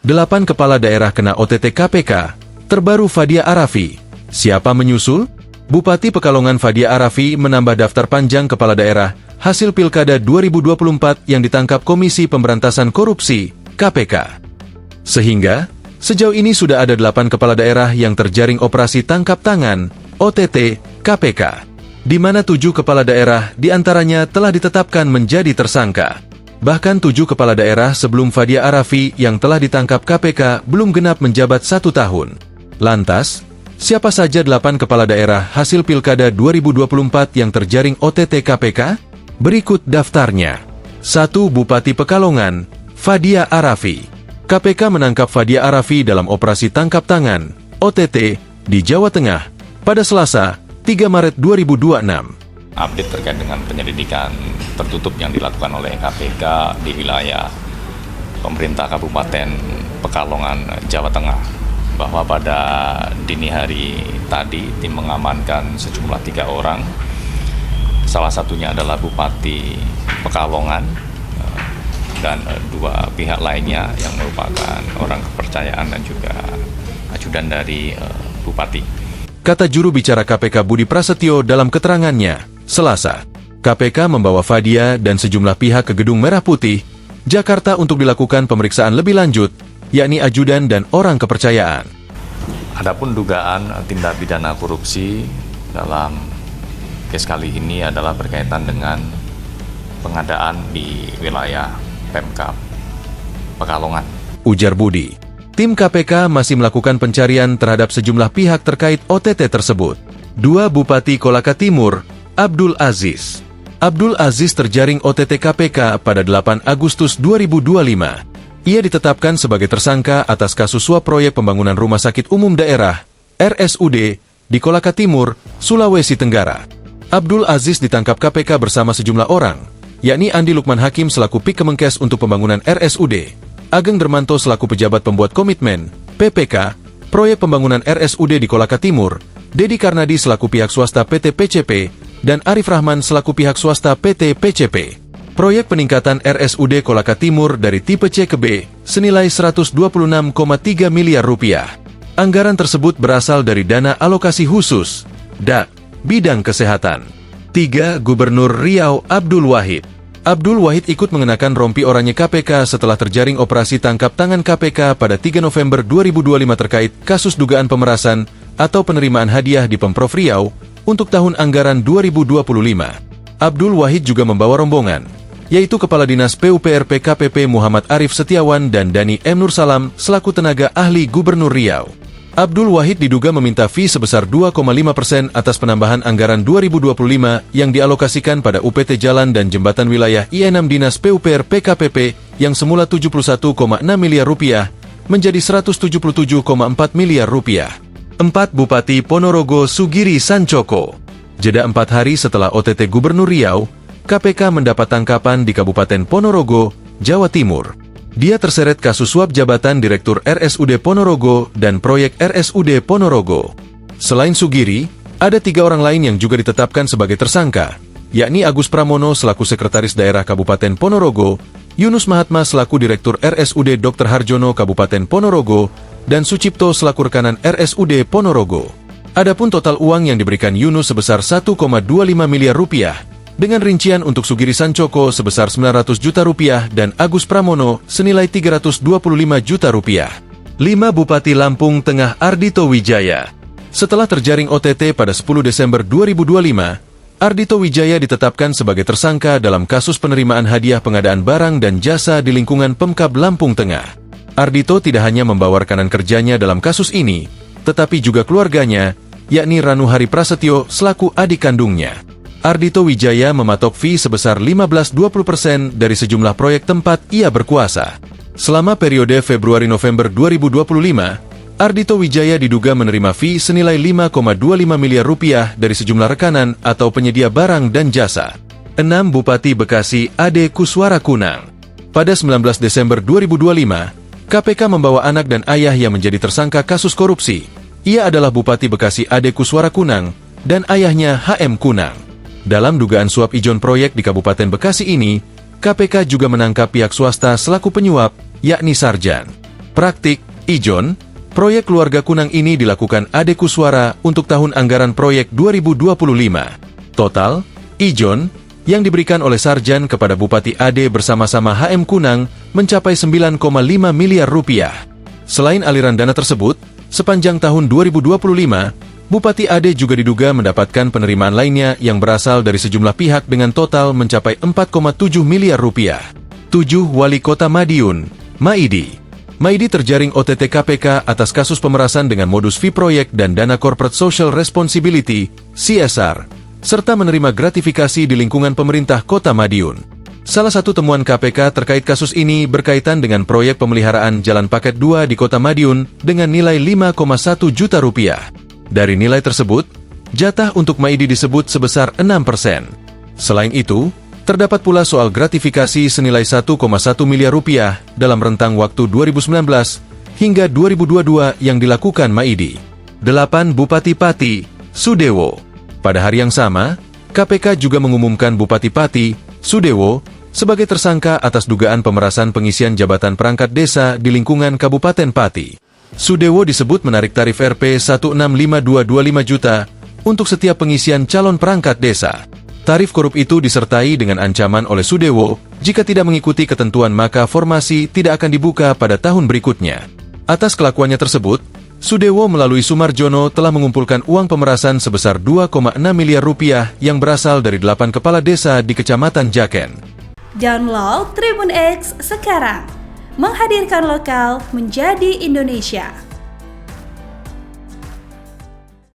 8 kepala daerah kena OTT KPK, terbaru Fadia Arafi. Siapa menyusul? Bupati Pekalongan Fadia Arafi menambah daftar panjang kepala daerah hasil Pilkada 2024 yang ditangkap Komisi Pemberantasan Korupsi, KPK. Sehingga, sejauh ini sudah ada 8 kepala daerah yang terjaring operasi tangkap tangan, OTT, KPK. Di mana 7 kepala daerah diantaranya telah ditetapkan menjadi tersangka. Bahkan 7 kepala daerah sebelum Fadia Arafi yang telah ditangkap KPK belum genap menjabat 1 tahun. Lantas, siapa saja 8 kepala daerah hasil Pilkada 2024 yang terjaring OTT KPK? Berikut daftarnya. 1. Bupati Pekalongan, Fadia Arafi. KPK menangkap Fadia Arafi dalam operasi tangkap tangan, OTT, di Jawa Tengah, pada Selasa, 3 Maret 2026. Update terkait dengan penyelidikan tertutup yang dilakukan oleh KPK di wilayah pemerintah Kabupaten Pekalongan, Jawa Tengah. Bahwa pada dini hari tadi, tim mengamankan sejumlah 3 orang. Salah satunya adalah Bupati Pekalongan dan 2 pihak lainnya yang merupakan orang kepercayaan dan juga ajudan dari Bupati. Kata juru bicara KPK Budi Prasetyo dalam keterangannya, Selasa, KPK membawa Fadia dan sejumlah pihak ke Gedung Merah Putih, Jakarta untuk dilakukan pemeriksaan lebih lanjut, yakni ajudan dan orang kepercayaan. Adapun dugaan tindak pidana korupsi dalam kes kali ini adalah berkaitan dengan pengadaan di wilayah Pemkab Pekalongan. Ujar Budi, tim KPK masih melakukan pencarian terhadap sejumlah pihak terkait OTT tersebut. 2 Bupati Kolaka Timur, Abdul Aziz. Abdul Aziz terjaring OTT KPK pada 8 Agustus 2025. Ia ditetapkan sebagai tersangka atas kasus suap proyek pembangunan Rumah Sakit Umum Daerah, RSUD, di Kolaka Timur, Sulawesi Tenggara. Abdul Aziz ditangkap KPK bersama sejumlah orang, yakni Andi Lukman Hakim selaku Pik Kemenkes untuk pembangunan RSUD, Ageng Dermanto selaku pejabat pembuat komitmen, PPK, proyek pembangunan RSUD di Kolaka Timur, Dedi Karnadi selaku pihak swasta PT PCP, dan Arif Rahman selaku pihak swasta PT PCP. Proyek peningkatan RSUD Kolaka Timur dari tipe C ke B senilai 126,3 miliar rupiah. Anggaran tersebut berasal dari dana alokasi khusus, DA, bidang kesehatan. 3. Gubernur Riau Abdul Wahid. Abdul Wahid ikut mengenakan rompi oranye KPK setelah terjaring operasi tangkap tangan KPK pada 3 November 2025 terkait kasus dugaan pemerasan atau penerimaan hadiah di Pemprov Riau untuk tahun anggaran 2025. Abdul Wahid juga membawa rombongan, yaitu Kepala Dinas PUPR PKPP Muhammad Arif Setiawan dan Dani M. Nursalam selaku tenaga ahli Gubernur Riau. Abdul Wahid diduga meminta fee sebesar 2,5% atas penambahan anggaran 2025 yang dialokasikan pada UPT Jalan dan Jembatan Wilayah I6 Dinas PUPR PKPP yang semula 71,6 miliar rupiah menjadi 177,4 miliar rupiah. 4. Bupati Ponorogo Sugiri Sancoko. Jeda 4 hari setelah OTT Gubernur Riau, KPK mendapat tangkapan di Kabupaten Ponorogo, Jawa Timur. Dia terseret kasus suap jabatan Direktur RSUD Ponorogo dan proyek RSUD Ponorogo. Selain Sugiri, ada 3 orang lain yang juga ditetapkan sebagai tersangka, yakni Agus Pramono selaku Sekretaris Daerah Kabupaten Ponorogo, Yunus Mahatma selaku Direktur RSUD Dr. Harjono Kabupaten Ponorogo, dan Sucipto selaku rekanan RSUD Ponorogo. Adapun total uang yang diberikan Yunus sebesar 1,25 miliar rupiah, dengan rincian untuk Sugiri Sancoko sebesar 900 juta rupiah dan Agus Pramono senilai 325 juta rupiah. 5. Bupati Lampung Tengah Ardhito Wijaya. Setelah terjaring OTT pada 10 Desember 2025, Ardhito Wijaya ditetapkan sebagai tersangka dalam kasus penerimaan hadiah pengadaan barang dan jasa di lingkungan Pemkab Lampung Tengah. Ardhito tidak hanya membawa rekanan kerjanya dalam kasus ini, tetapi juga keluarganya, yakni Ranu Hari Prasetyo selaku adik kandungnya. Ardhito Wijaya mematok fee sebesar 15-20% dari sejumlah proyek tempat ia berkuasa. Selama periode Februari-November 2025, Ardhito Wijaya diduga menerima fee senilai 5,25 miliar rupiah dari sejumlah rekanan atau penyedia barang dan jasa. 6. Bupati Bekasi Ade Kuswara Kunang. Pada 19 Desember 2025, KPK membawa anak dan ayah yang menjadi tersangka kasus korupsi. Ia adalah Bupati Bekasi Ade Kuswara Kunang dan ayahnya HM Kunang. Dalam dugaan suap ijon proyek di Kabupaten Bekasi ini, KPK juga menangkap pihak swasta selaku penyuap, yakni Sarjan. Praktik, Ijon, proyek keluarga Kunang ini dilakukan Ade Kuswara untuk tahun anggaran proyek 2025. Total, Ijon, yang diberikan oleh Sarjan kepada Bupati Ade bersama-sama HM Kunang mencapai 9,5 miliar rupiah. Selain aliran dana tersebut, sepanjang tahun 2025, Bupati Ade juga diduga mendapatkan penerimaan lainnya yang berasal dari sejumlah pihak dengan total mencapai 4,7 miliar rupiah. 7. Wali Kota Madiun, Maidi. Maidi terjaring OTT KPK atas kasus pemerasan dengan modus fee proyek dan dana Corporate Social Responsibility, CSR, serta menerima gratifikasi di lingkungan pemerintah Kota Madiun. Salah satu temuan KPK terkait kasus ini berkaitan dengan proyek pemeliharaan Jalan Paket 2 di Kota Madiun dengan nilai 5,1 juta rupiah. Dari nilai tersebut, jatah untuk Maidi disebut sebesar 6%. Selain itu, terdapat pula soal gratifikasi senilai 1,1 miliar rupiah dalam rentang waktu 2019 hingga 2022 yang dilakukan Maidi. 8. Bupati Pati, Sudewo. Pada hari yang sama, KPK juga mengumumkan Bupati Pati, Sudewo, sebagai tersangka atas dugaan pemerasan pengisian jabatan perangkat desa di lingkungan Kabupaten Pati. Sudewo disebut menarik tarif Rp 165.225 juta untuk setiap pengisian calon perangkat desa. Tarif korup itu disertai dengan ancaman oleh Sudewo, jika tidak mengikuti ketentuan maka formasi tidak akan dibuka pada tahun berikutnya. Atas kelakuannya tersebut, Sudewo melalui Sumarjono telah mengumpulkan uang pemerasan sebesar 2,6 miliar rupiah yang berasal dari 8 kepala desa di Kecamatan Jaken. Download Tribun X sekarang, menghadirkan lokal menjadi Indonesia.